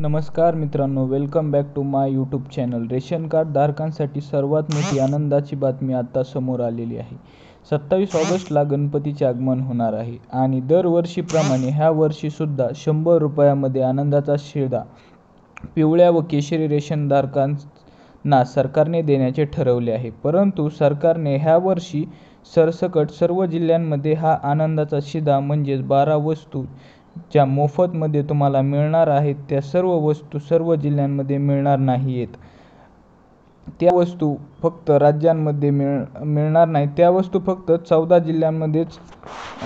नमस्कार मित्रांनो, welcome back to my YouTube channel. Ration card धारकांसाठी सर्वात मोठी आनंदाची बातमी आता समोर आलेली आहे. 27 ऑगस्टला गणपतीचे आगमन होणार आहे आणि दरवर्षीप्रमाणे ह्या वर्षीसुद्धा 100 रुपयामध्ये आनंदाचा शिधा पिवळ्या व केशरी रेशन धारकांना सरकारने देण्याचे ठरवले आहे. परंतु सरकारने ह्या वर्षी सरसकट सर्व जिल्ह्यांमध्ये हा आनंदाचा शिधा म्हणजेच 12 वस्तू ज्या मोफतमध्ये तुम्हाला मिळणार आहेत त्या सर्व वस्तू सर्व जिल्ह्यांमध्ये मिळणार नाही आहेत. त्या वस्तू फक्त राज्यांमध्ये मिळणार नाहीत. त्या वस्तू फक्त 14 जिल्ह्यांमध्येच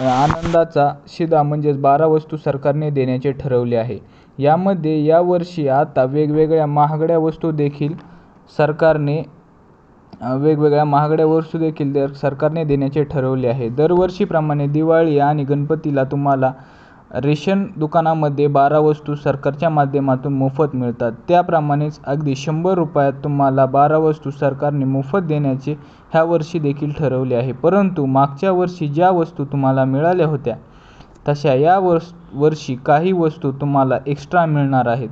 आनंदाचा शिधा म्हणजेच 12 वस्तू सरकारने देण्याचे ठरवले आहे. यामध्ये यावर्षी आता वेगवेगळ्या महागड्या वस्तू देखील सरकारने देण्याचे ठरवले आहे. दरवर्षीप्रमाणे दिवाळी आणि गणपतीला तुम्हाला रेशन दुकानामध्ये 12 वस्तू सरकारच्या माध्यमातून मोफत मिळतात. त्याप्रमाणेच अगदी 100 रुपयात तुम्हाला 12 वस्तू सरकारने मोफत देण्याचे ह्या वर्षी देखील ठरवले आहे. परंतु मागच्या वर्षी ज्या वस्तू तुम्हाला मिळाल्या होत्या तशा या वर्षी काही वस्तू तुम्हाला एक्स्ट्रा मिळणार आहेत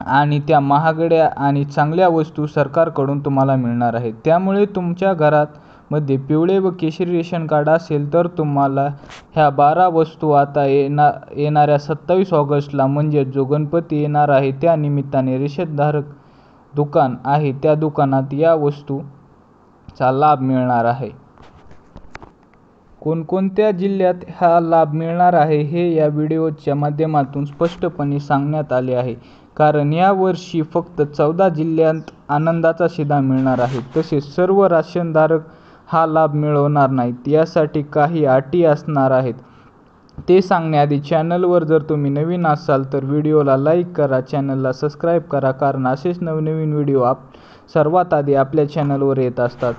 आणि त्या महागड्या आणि चांगल्या वस्तू सरकारकडून तुम्हाला मिळणार आहेत. त्यामुळे तुमच्या घरामध्ये पिवळे व केशरी रेशन कार्ड असेल तर तुम्हाला ह्या 12 वस्तू आता येणाऱ्या 27 ऑगस्टला म्हणजे जो गणपती येणार आहे त्या निमित्ताने रेशनधारक दुकान आहे त्या दुकानात या वस्तूचा लाभ मिळणार आहे. कोणकोणत्या जिल्ह्यात हा लाभ मिळणार आहे हे या व्हिडिओच्या माध्यमातून स्पष्टपणे सांगण्यात आले आहे. कारण या वर्षी फक्त 14 जिल्ह्यांत आनंदाचा शिधा मिळणार आहे. तसेच सर्व राशनधारक हा लाभ मिळवणार नाहीत. यासाठी काही अटी असणार आहेत. ते सांगण्याआधी चॅनलवर जर तुम्ही नवीन असाल तर व्हिडिओला लाईक करा, चॅनलला सबस्क्राईब करा, कारण असेच नवनवीन व्हिडिओ सर्वात आधी आपल्या चॅनलवर येत असतात.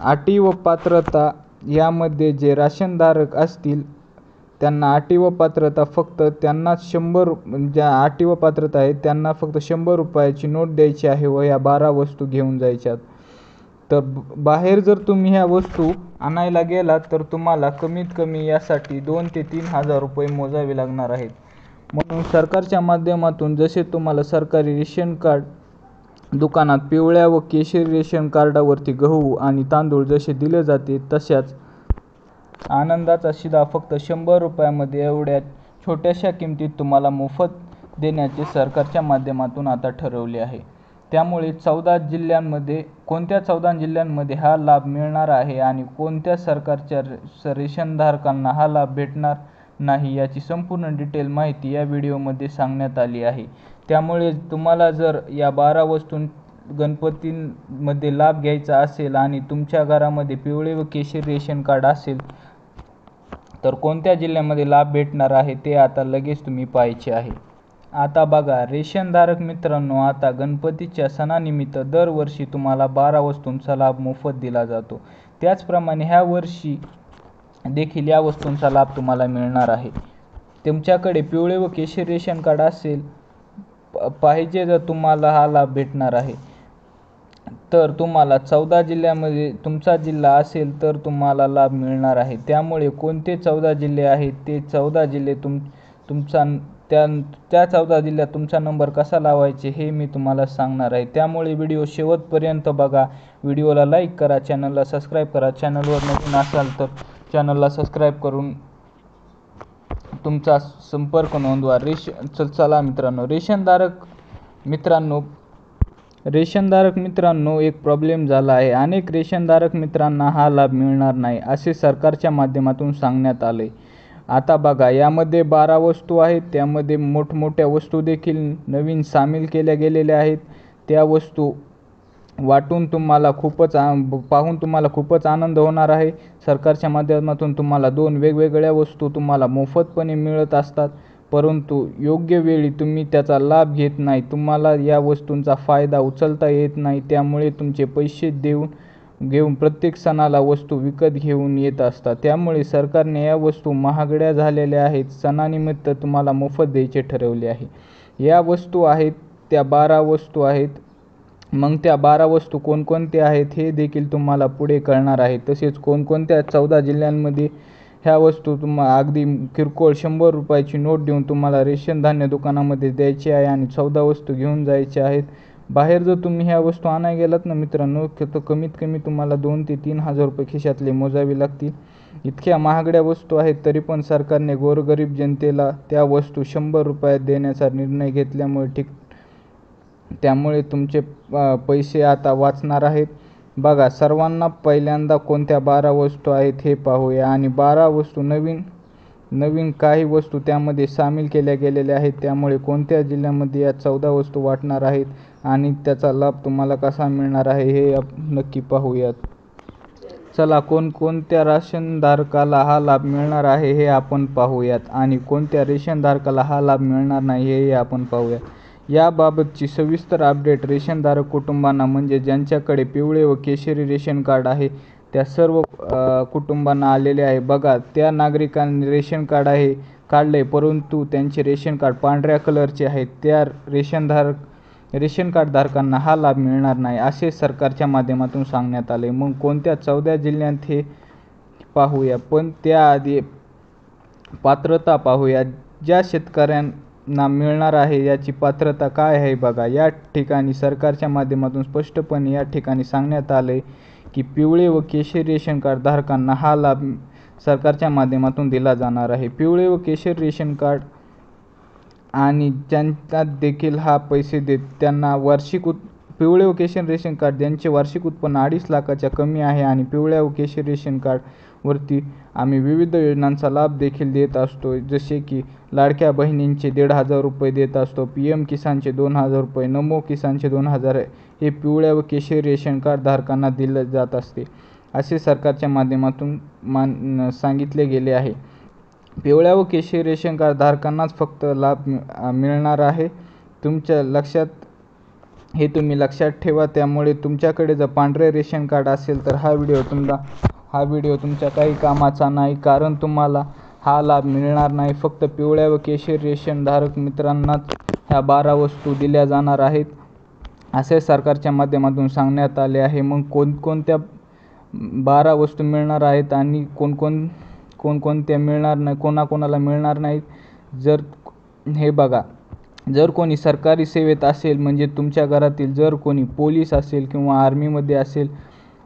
अटी व पात्रता यामध्ये जे राशनधारक असतील त्यांना अटी व पात्रता फक्त त्यांना 100 ज्या अटी व पात्रता आहेत त्यांना फक्त 100 रुपयाची नोट द्यायची आहे व या 12 वस्तू घेऊन जायच्यात. तर बाहेर जर तुम्ही ह्या वस्तू आणायला गेलात तर तुम्हाला कमीत कमी यासाठी 2 ते 3 हजार रुपये मोजावे लागणार आहेत. म्हणून सरकारच्या माध्यमातून जसे तुम्हाला सरकारी रेशन कार्ड दुकानात पिवळ्या व केशरी रेशन कार्डावरती गहू आणि तांदूळ जसे दिले जाते तशाच आनंदाचा शिधा फक्त 100 रुपयामध्ये एवढ्या छोट्याशा किमतीत तुम्हाला मोफत देण्याचे सरकारच्या माध्यमातून आता ठरवले आहे. त्यामुळे 14 जिल्ह्यांमध्ये हा लाभ मिळणार आहे आणि कोणत्या सरकारच्या रेशनधारकांना हा लाभ भेटणार नाही याची संपूर्ण डिटेल माहिती या व्हिडिओमध्ये सांगण्यात आली आहे. त्यामुळे तुम्हाला जर या 12 वस्तू गणपतीमध्ये लाभ घ्यायचा असेल आणि तुमच्या घरामध्ये पिवळे व केशरी रेशन कार्ड असेल तर कोणत्या जिल्ह्यामध्ये लाभ भेटणार आहे ते आता लगेच तुम्ही पाहायचे आहे. आता बघा रेशनधारक मित्रांनो, आता गणपतीच्या सणानिमित्त दरवर्षी तुम्हाला 12 वस्तूंचा लाभ मोफत दिला जातो. त्याचप्रमाणे ह्या वर्षी देखील या वस्तूंचा लाभ तुम्हाला मिळणार आहे. तुमच्याकडे पिवळे व केशरी रेशन कार्ड असेल पाहिजे जर तुम्हाला हा लाभ भेटणार आहे तर तुम्हाला 14 जिल्ह्यामध्ये तुमचा जिल्हा असेल तर तुम्हाला लाभ मिळणार आहे. त्यामुळे कोणते 14 जिल्हे आहेत ते 14 जिल्हे त्या 14 जिल्ह्यात तुमचा नंबर कसा लावायचे हे मी तुम्हाला सांगणार आहे. त्यामुळे व्हिडिओ शेवटपर्यंत बघा. व्हिडिओला लाईक करा, चॅनलला सबस्क्राईब करा. चॅनलवर नवीन असाल तर चॅनलला सबस्क्राईब करून तुमचा संपर्क नोंदवा. चला मित्रांनो, रेशनधारक मित्रांनो एक प्रॉब्लेम झाला आहे. अनेक रेशनधारक मित्रांना हा लाभ मिळणार नाही असे सरकारच्या माध्यमातून सांगण्यात आले. आता बघा, यामध्ये 12 वस्तू आहेत. त्यामध्ये मोठमोठ्या वस्तू देखील नवीन सामील केल्या गेलेल्या आहेत. त्या वस्तू पाहून तुम्हाला खूपच आनंद होणार आहे. सरकारच्या माध्यमातून तुम्हाला 2 वेगवेगळ्या वस्तू तुम्हाला मोफतपणे मिळत असतात. परंतु योग्य वेळी तुम्ही त्याचा लाभ घेत नाही. तुम्हाला या वस्तूंचा फायदा उचलता येत नाही. त्यामुळे तुमचे पैसे घेऊन प्रत्येक सणाला वस्तू विकत घेऊन येत असतात. त्यामुळे सरकारने या वस्तू महागड्या झालेल्या आहेत. सणानिमित्त तुम्हाला मोफत द्यायचे ठरवले आहे. या वस्तू आहेत त्या 12 वस्तू आहेत. मग त्या 12 वस्तू कोणकोणत्या आहेत हे देखील तुम्हाला पुढे कळणार आहे. तसेच कोणकोणत्या 14 जिल्ह्यांमध्ये ह्या वस्तू अगदी किरकोळ 100 रुपयाची नोट देऊन तुम्हाला रेशन धान्य दुकानामध्ये द्यायची आहे आणि 14 वस्तू घेऊन जायच्या आहेत. बाहेर जर तुम्ही ह्या वस्तू आणायला गेलात ना मित्रांनो, तर कमीत कमी तुम्हाला 2 ते 3 हजार रुपये खिशातले मोजावे लागतील. इतक्या महागड्या वस्तू आहेत, तरी पण सरकारने गोरगरीब जनतेला त्या वस्तू 100 रुपयात देण्याचा निर्णय घेतल्यामुळे त्यामुळे तुमचे पैसे आता वाचणार आहेत. बघा, सर्वांना पहिल्यांदा कोणत्या 12 वस्तू आहेत हे पाहूया आणि 12 वस्तू नवीन काही वस्तू त्यामध्ये सामील केल्या गेलेल्या आहेत. त्यामुळे कोणत्या जिल्ह्यामध्ये या 14 वस्तू वाटणार आहेत आणि त्याचा लाभ तुम्हाला कसा मिळणार आहे हे नक्की पाहूयात. चला, कोणकोणत्या राशनधारकाला हा लाभ मिळणार आहे हे आपण पाहूयात आणि कोणत्या रेशनधारकाला हा लाभ मिळणार नाही हे आपण पाहूयात. याबाबतची सविस्तर अपडेट रेशनधारक कुटुंबांना, म्हणजे ज्यांच्याकडे पिवळे व केशरी रेशन कार्ड आहे त्या सर्व कुटुंबांना आलेले आहे. बघा, त्या नागरिकांनी रेशन कार्ड काढले, परंतु त्यांचे रेशन कार्ड पांढऱ्या कलरचे आहेत. त्या रेशन कार्ड धारकांना हा लाभ मिळणार नाही असे सरकारच्या माध्यमातून सांगण्यात आले. मग कोणत्या 14 जिल्ह्यात हे पाहूया, पण त्याआधी पात्रता पाहूया. ज्या शेतकऱ्यांना मिळणार आहे याची पात्रता काय आहे. बघा, या ठिकाणी सरकारच्या माध्यमातून स्पष्टपणे या ठिकाणी सांगण्यात आले की पिवळे व केशरी रेशन कार्ड धारकांना हा लाभ सरकारच्या माध्यमातून दिला जाणार आहे. पिवळे व केशरी रेशन कार्ड आणि ज्यांना देखील हा पैसे देत त्यांना पिवळे व केशरी रेशन कार्ड ज्यांचे वार्षिक उत्पन्न 2.5 लाखाच्या कमी आहे आणि पिवळ्या व केशरी रेशन कार्डवरती आम्ही विविध योजनांचा लाभ देखील देत असतो, जसे की लाडक्या बहिणींचे 1,500 रुपये देत असतो, PM किसानचे 2,000 रुपये, नमो किसानचे 2,000 हे पिवळ्या व केशरी रेशन कार्ड धारकांना दिले जात असते असे सरकारच्या माध्यमातून सांगितले गेले आहे. पिवळ्या व केशरी रेशन कार्ड धारकांनाच फक्त लाभ मिळणार आहे. तुम्ही लक्षात ठेवा. त्यामुळे तुमच्याकडे जर पांढरे रेशन कार्ड असेल तर हा व्हिडिओ तुमच्या काही कामाचा नाही, कारण तुम्हाला हा लाभ मिळणार नाही. फक्त पिवळ्या व केशरी रेशन धारक मित्रांनाच ह्या 12 वस्तू दिल्या जाणार आहेत असे सरकारच्या माध्यमातून सांगण्यात आले आहे. मग कोणकोणत्या 12 वस्तू मिळणार आहेत आणि कोणकोणत्या मिळणार नाही, कोणाकोणाला मिळणार नाहीत. हे बघा, जर कोणी सरकारी सेवेत असेल, म्हणजे तुमच्या घरातील जर कोणी पोलीस असेल किंवा आर्मीमध्ये असेल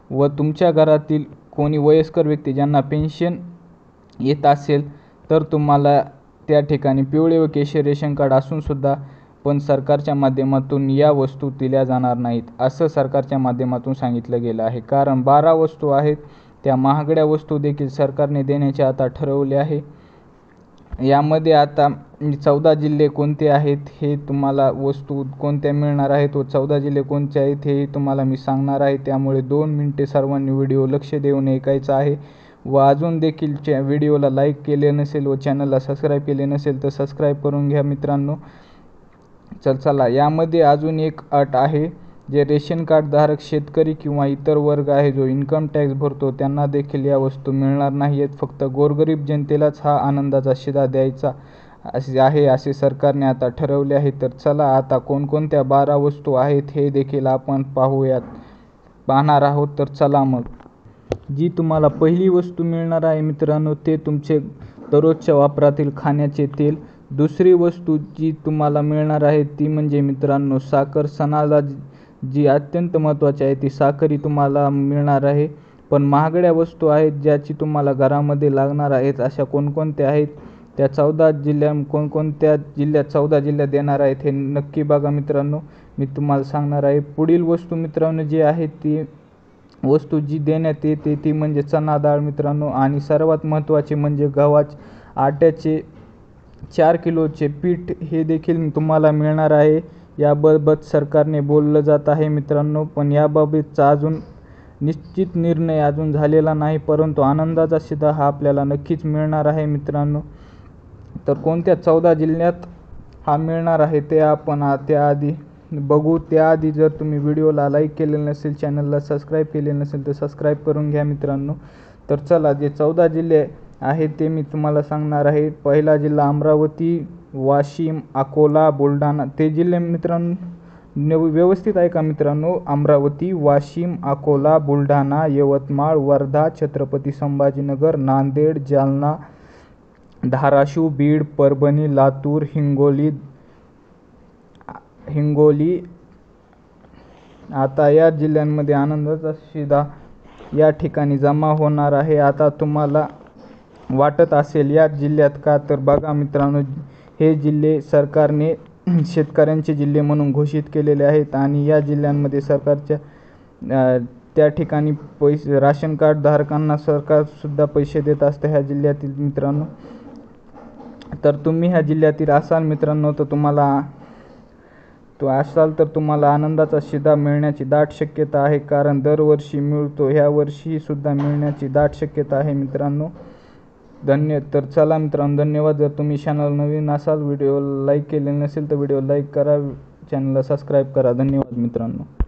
व तुमच्या घरातील कोणी वयस्कर व्यक्ती ज्यांना पेन्शन येत असेल, तर तुम्हाला त्या ठिकाणी पिवळे व केशरी रेशन कार्ड असूनसुद्धा पण सरकारच्या माध्यमातून या वस्तू दिल्या जाणार नाहीत असं सरकारच्या माध्यमातून सांगितलं गेलं आहे. कारण 12 वस्तू आहेत, त्या महागड्या वस्तू देखील सरकारने देण्याचे आता ठरवले आहे. यामध्ये आता 14 जिल्हे कोणते आहेत हे तुम्हाला, वस्तू कोणत्या मिळणार आहेत व 14 जिल्हे कोणते आहेत हे तुम्हाला मी सांगणार आहे. त्यामुळे 2 मिनिटे सर्वांनी व्हिडिओ लक्ष देऊन ऐकायचा आहे. व अजून देखील व्हिडिओला लाईक केले नसेल व चॅनलला सबस्क्राईब केले नसेल तर सबस्क्राईब करून घ्या मित्रांनो. चला, यामध्ये अजून एक अट आहे. जे रेशन कार्ड धारक शेतकरी किंवा इतर वर्ग आहे जो इन्कम टॅक्स भरतो त्यांना देखील या वस्तू मिळणार नाही आहेत. फक्त गोरगरीब जनतेलाच हा आनंदाचा शिधा द्यायचा आहे असे सरकारने आता ठरवले आहे. तर चला, आता कोणकोणत्या 12 वस्तू आहेत हे देखील आपण पाहणार आहोत. तर चला मग, जी तुम्हाला पहिली वस्तू मिळणार आहे मित्रांनो, ते तुमचे दररोजच्या वापरातील खाण्याचे तेल. दुसरी वस्तू जी तुम्हाला मिळणार आहे ती म्हणजे मित्रांनो साखर. सणाला जी अत्यंत महत्त्वाची आहे ती साखर तुम्हाला मिळणार आहे. पण महागड्या वस्तू आहेत ज्याची तुम्हाला घरामध्ये लागणार आहेत, अशा कोणकोणत्या आहेत त्या 14 जिल्ह्यात 14 जिल्ह्यात देणार आहेत हे नक्की बघा मित्रांनो. मी तुम्हाला सांगणार आहे. पुढील वस्तू मित्रांनो जी आहे ती वस्तू जी देण्यात येते ती म्हणजे चणा डाळ मित्रांनो. आणि सर्वात महत्त्वाचे म्हणजे आट्याचे 4 किलोचे पीठ हे देखील तुम्हाला मिळणार आहे. याबाबत सरकारने बोललं जात आहे मित्रांनो, पण याबाबतचा अजून निश्चित निर्णय अजून झालेला नाही, परंतु आनंदाचा शिधा हा आपल्याला नक्कीच मिळणार आहे मित्रांनो. तर कोणत्या 14 जिल्ह्यात हा मिळणार आहे ते आपण त्याआधी बघू. त्याआधी जर तुम्ही व्हिडिओला लाईक केलेलं नसेल, चॅनलला सबस्क्राईब केलेलं नसेल तर सबस्क्राईब करून घ्या मित्रांनो. तर चला, जे 14 जिल्हे आहेत ते मी तुम्हाला सांगणार आहे. पहिला जिल्हा अमरावती, वाशिम, अकोला, बुलढाणा. ते जिल्हे मित्रांनो व्यवस्थित ऐका मित्रांनो. अमरावती, वाशिम, अकोला, बुलढाणा, यवतमाळ, वर्धा, छत्रपती संभाजीनगर, नांदेड, जालना, धाराशिव, बीड, परभणी, लातूर, हिंगोली आता या जिल्ह्यांमध्ये आनंदाचा शिधा या ठिकाणी जमा होणार आहे. आता तुम्हाला वाटत असेल या जिल्ह्यात का, तर बघा मित्रांनो, हे जिल्हे सरकारने शेतकऱ्यांचे जिल्हे म्हणून घोषित केलेले आहेत आणि या जिल्ह्यांमध्ये सरकारच्या त्या ठिकाणी पैसे राशन कार्ड धारकांना सरकारसुद्धा पैसे देत असते ह्या जिल्ह्यातील मित्रांनो. तर तुम्ही ह्या जिल्ह्यातील असाल मित्रांनो, तर तुम्हाला आनंदाचा शिधा मिळण्याची दाट शक्यता आहे. कारण दरवर्षी मिळतो, ह्या वर्षी सुद्धा मिळण्याची दाट शक्यता आहे मित्रांनो. तर चला मित्रांनो, धन्यवाद. जर तुम्ही चॅनल नवीन असाल, व्हिडिओ लाईक केले नसेल तर व्हिडिओ लाईक करा, चॅनलला सबस्क्राईब करा. धन्यवाद मित्रांनो.